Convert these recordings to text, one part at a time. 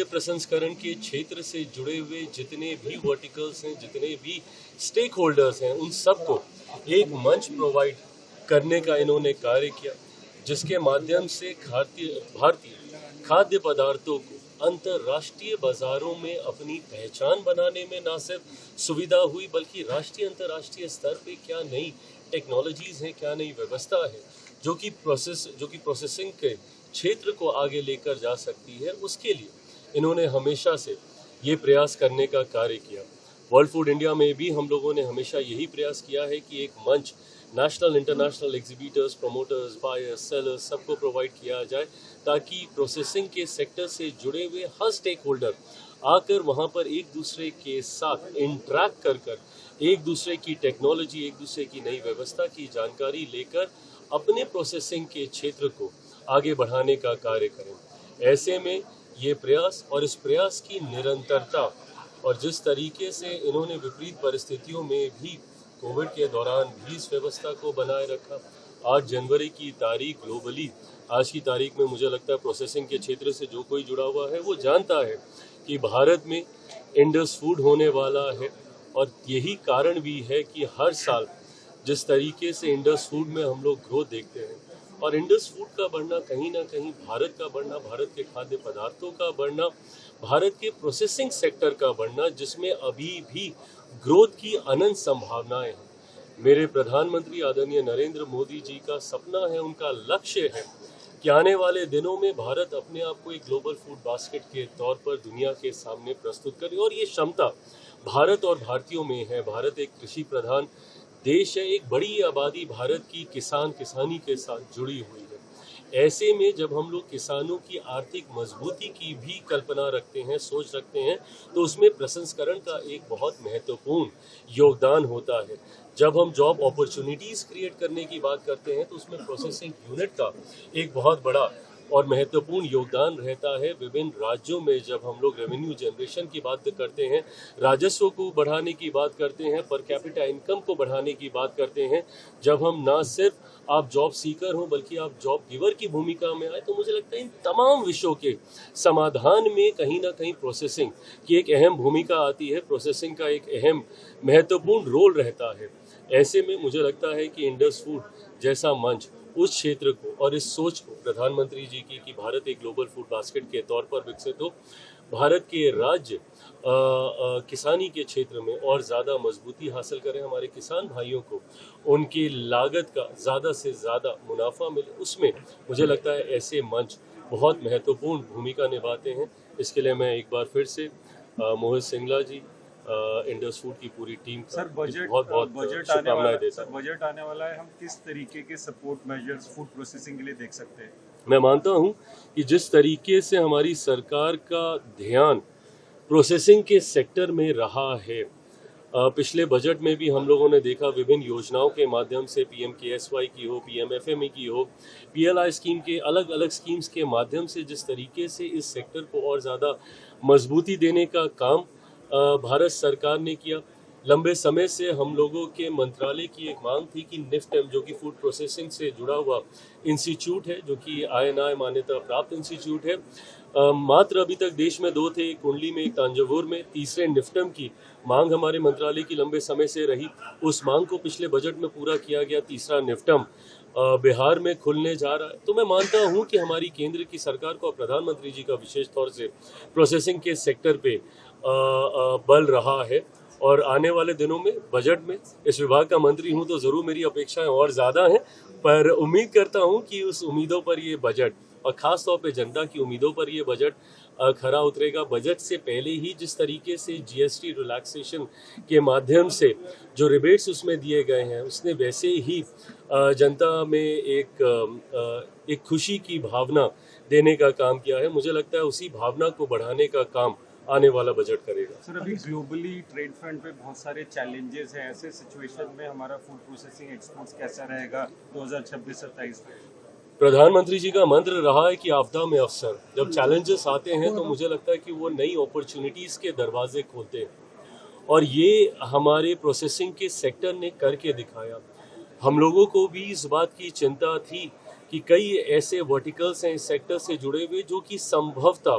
खाद्य प्रसंस्करण के क्षेत्र से जुड़े हुए जितने भी वर्टिकल्स हैं, जितने भी स्टेक होल्डर्स हैं, उन सबको एक मंच प्रोवाइड करने का इन्होंने कार्य किया, जिसके माध्यम से भारतीय खाद्य पदार्थों को अंतर्राष्ट्रीय बाजारों में अपनी पहचान बनाने में न सिर्फ सुविधा हुई, बल्कि राष्ट्रीय अंतर्राष्ट्रीय स्तर पे क्या नई टेक्नोलॉजीज हैं, क्या नई व्यवस्था है जो कि प्रोसेसिंग के क्षेत्र को आगे लेकर जा सकती है, उसके लिए इन्होंने हमेशा से ये प्रयास करने का कार्य किया। वर्ल्ड फूड इंडिया में भी हम लोगों ने हमेशा यही प्रयास किया है कि एक मंच national international exhibitors, promoters, buyers, sellers सबको प्रोवाइड किया जाए, ताकि प्रोसेसिंग के सेक्टर से जुड़े हुए हर स्टेक होल्डर आकर वहाँ पर एक दूसरे के साथ इंटरैक्ट कर एक दूसरे की टेक्नोलॉजी, एक दूसरे की नई व्यवस्था की जानकारी लेकर अपने प्रोसेसिंग के क्षेत्र को आगे बढ़ाने का कार्य करें। ऐसे में ये प्रयास और इस प्रयास की निरंतरता और जिस तरीके से इन्होंने विपरीत परिस्थितियों में भी कोविड के दौरान भी इस व्यवस्था को बनाए रखा। 8 जनवरी की तारीख ग्लोबली, आज की तारीख में मुझे लगता है प्रोसेसिंग के क्षेत्र से जो कोई जुड़ा हुआ है वो जानता है कि भारत में इंडस फूड होने वाला है, और यही कारण भी है कि हर साल जिस तरीके से इंडस फूड में हम लोग ग्रोथ देखते हैं, और इंडस फूड का बढ़ना कहीं ना कहीं भारत का बढ़ना, भारत के खाद्य पदार्थों का बढ़ना, भारत के प्रोसेसिंग सेक्टर का बढ़ना, जिसमें अभी भी ग्रोथ की अनंत संभावनाएं हैं। मेरे प्रधानमंत्री आदरणीय नरेंद्र मोदी जी का सपना है, उनका लक्ष्य है कि आने वाले दिनों में भारत अपने आप को एक ग्लोबल फूड बास्केट के तौर पर दुनिया के सामने प्रस्तुत करे, और ये क्षमता भारत और भारतीयों में है। भारत एक कृषि प्रधान देश है, एक बड़ी आबादी भारत की किसानी के साथ जुड़ी हुई है। ऐसे में जब हम लोग किसानों की आर्थिक मजबूती की भी कल्पना रखते हैं, सोच रखते हैं, तो उसमें प्रसंस्करण का एक बहुत महत्वपूर्ण योगदान होता है। जब हम जॉब अपॉर्चुनिटीज़ क्रिएट करने की बात करते हैं, तो उसमें प्रोसेसिंग यूनिट का एक बहुत बड़ा और महत्वपूर्ण योगदान रहता है। विभिन्न राज्यों में जब हम लोग रेवेन्यू जनरेशन की बात करते हैं, राजस्व को बढ़ाने की बात करते हैं, पर कैपिटा इनकम को बढ़ाने की बात करते हैं, जब हम ना सिर्फ आप जॉब सीकर हो बल्कि आप जॉब गिवर की भूमिका में आए, तो मुझे लगता है इन तमाम विषयों के समाधान में कहीं ना कहीं प्रोसेसिंग की एक अहम भूमिका आती है, प्रोसेसिंग का एक अहम महत्वपूर्ण रोल रहता है। ऐसे में मुझे लगता है कि इंडस फूड जैसा मंच उस क्षेत्र को और इस सोच को प्रधानमंत्री जी की कि भारत एक ग्लोबल फूड बास्केट के तौर पर विकसित हो, भारत के राज्य किसानी के क्षेत्र में और ज़्यादा मजबूती हासिल करें, हमारे किसान भाइयों को उनकी लागत का ज़्यादा से ज़्यादा मुनाफा मिले, उसमें मुझे लगता है ऐसे मंच बहुत महत्वपूर्ण भूमिका निभाते हैं। इसके लिए मैं एक बार फिर से मोहित सिंगला जी, इंडस फूड की पूरी टीम का बहुत शुभकामनाएं देता हूं। बजट आने वाला है, हम किस तरीके के सपोर्ट मेजर्स फूड प्रोसेसिंग के लिए देख सकते हैं? मैं मानता हूं कि जिस तरीके से हमारी सरकार का ध्यान प्रोसेसिंग के सेक्टर में रहा है, पिछले बजट में भी हम लोगों ने देखा विभिन्न योजनाओं के माध्यम से, PMKSY की हो, PMFME की हो, PLI स्कीम के अलग अलग स्कीम्स के माध्यम से जिस तरीके से इस सेक्टर को और ज़्यादा मजबूती देने का काम भारत सरकार ने किया। लंबे समय से हम लोगों के मंत्रालय की एक मांग थी कि निफ्टम, जो कि फूड प्रोसेसिंग से जुड़ा हुआ इंस्टीट्यूट है, जो कि INI मान्यता प्राप्त इंस्टीट्यूट है, मात्र अभी तक देश में 2 थे, एक कुंडली में, एक तांजावुर में, तीसरे निफ्टम की मांग हमारे मंत्रालय की लंबे समय से रही। उस मांग को पिछले बजट में पूरा किया गया। तीसरा निफ्टम बिहार में खुलने जा रहा है। तो मैं मानता हूं कि हमारी केंद्र की सरकार को और प्रधानमंत्री जी का विशेष तौर से प्रोसेसिंग के सेक्टर पे बल रहा है, और आने वाले दिनों में बजट में इस विभाग का मंत्री हूं तो ज़रूर मेरी अपेक्षाएं और ज़्यादा हैं, पर उम्मीद करता हूं कि उस उम्मीदों पर ये बजट, और ख़ास तौर पे जनता की उम्मीदों पर ये बजट खरा उतरेगा। बजट से पहले ही जिस तरीके से GST रिलैक्सेशन के माध्यम से जो रिबेट्स उसमें दिए गए हैं, उसने वैसे ही जनता में एक खुशी की भावना देने का काम किया है। मुझे लगता है उसी भावना को बढ़ाने का काम आने वाला बजट करेगा। सर, अभी ग्लोबली ट्रेड फ्रंट पे बहुत सारे चैलेंजेस हैं, ऐसे सिचुएशन में हमारा फूड प्रोसेसिंग एक्सपोर्ट्स कैसा रहेगा 2026-27 में? प्रधानमंत्री जी का मंत्र रहा है कि आपदा में अवसर। जब चैलेंजेस आते हैं तो मुझे लगता है कि वो नई अपॉर्चुनिटीज़ के दरवाजे खोलते हैं, और ये हमारे प्रोसेसिंग के सेक्टर ने करके दिखाया। हम लोगों को भी इस बात की चिंता थी कि कई ऐसे वर्टिकल्स हैं इस सेक्टर से जुड़े हुए जो कि संभवतः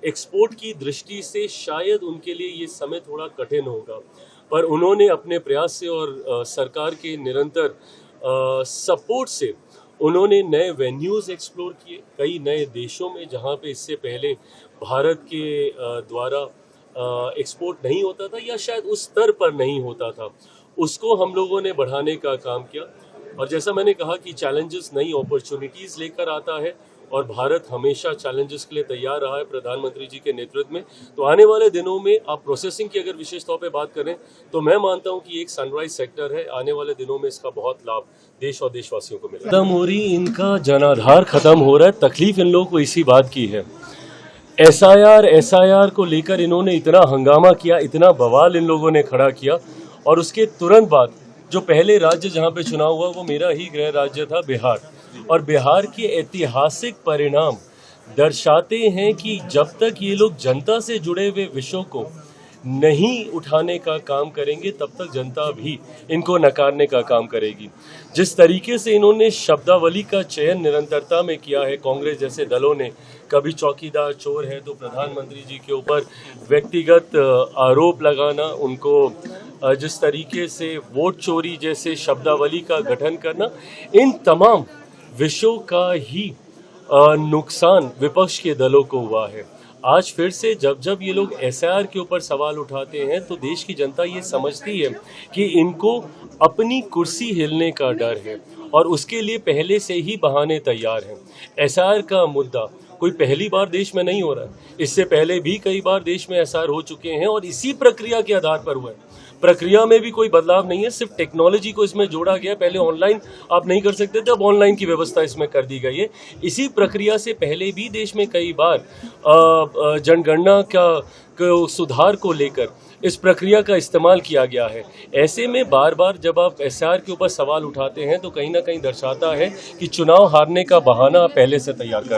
एक्सपोर्ट की दृष्टि से शायद उनके लिए ये समय थोड़ा कठिन होगा, पर उन्होंने अपने प्रयास से और सरकार के निरंतर सपोर्ट से उन्होंने नए वेन्यूज़ एक्सप्लोर किए कई नए देशों में जहाँ पे इससे पहले भारत के द्वारा एक्सपोर्ट नहीं होता था या शायद उस स्तर पर नहीं होता था, उसको हम लोगों ने बढ़ाने का काम किया। और जैसा मैंने कहा कि चैलेंजेस नई अपॉर्चुनिटीज़ लेकर आता है और भारत हमेशा चैलेंजेस के लिए तैयार रहा है प्रधानमंत्री जी के नेतृत्व में। तो आने वाले दिनों में आप प्रोसेसिंग की अगर विशेष तौर पे बात करें तो मैं मानता हूं कि एक सनराइज सेक्टर है, आने वाले दिनों में इसका बहुत लाभ देश और देशवासियों को मिलेगा। खत्म हो रही, इनका जनाधार खत्म हो रहा है। तकलीफ इन लोगों को इसी बात की है, एसआईआर को लेकर इन्होंने इतना हंगामा किया, इतना बवाल इन लोगों ने खड़ा किया, और उसके तुरंत बाद जो पहले राज्य जहां पे चुनाव हुआ वो मेरा ही गृह राज्य था बिहार, और बिहार के ऐतिहासिक परिणाम दर्शाते हैं कि जब तक ये लोग जनता से जुड़े हुए विषयों को नहीं उठाने का काम करेंगे तब तक जनता भी इनको नकारने का काम करेगी। जिस तरीके से इन्होंने शब्दावली का चयन निरंतरता में किया है, कांग्रेस जैसे दलों ने, कभी चौकीदार चोर है तो प्रधानमंत्री जी के ऊपर व्यक्तिगत आरोप लगाना, उनको जिस तरीके से वोट चोरी जैसे शब्दावली का गठन करना, इन तमाम विषयों का ही नुकसान विपक्ष के दलों को हुआ है। आज फिर से जब जब ये लोग एसआईआर के ऊपर सवाल उठाते हैं तो देश की जनता ये समझती है कि इनको अपनी कुर्सी हिलने का डर है और उसके लिए पहले से ही बहाने तैयार हैं। एसआईआर का मुद्दा कोई पहली बार देश में नहीं हो रहा है, इससे पहले भी कई बार देश में एसआईआर हो चुके हैं और इसी प्रक्रिया के आधार पर हुआ है। प्रक्रिया में भी कोई बदलाव नहीं है, सिर्फ टेक्नोलॉजी को इसमें जोड़ा गया। पहले ऑनलाइन आप नहीं कर सकते थे, अब ऑनलाइन की व्यवस्था इसमें कर दी गई है। इसी प्रक्रिया से पहले भी देश में कई बार जनगणना का सुधार को लेकर इस प्रक्रिया का इस्तेमाल किया गया है। ऐसे में बार बार जब आप एसआईआर के ऊपर सवाल उठाते हैं तो कहीं ना कहीं दर्शाता है कि चुनाव हारने का बहाना आप पहले से तैयार कर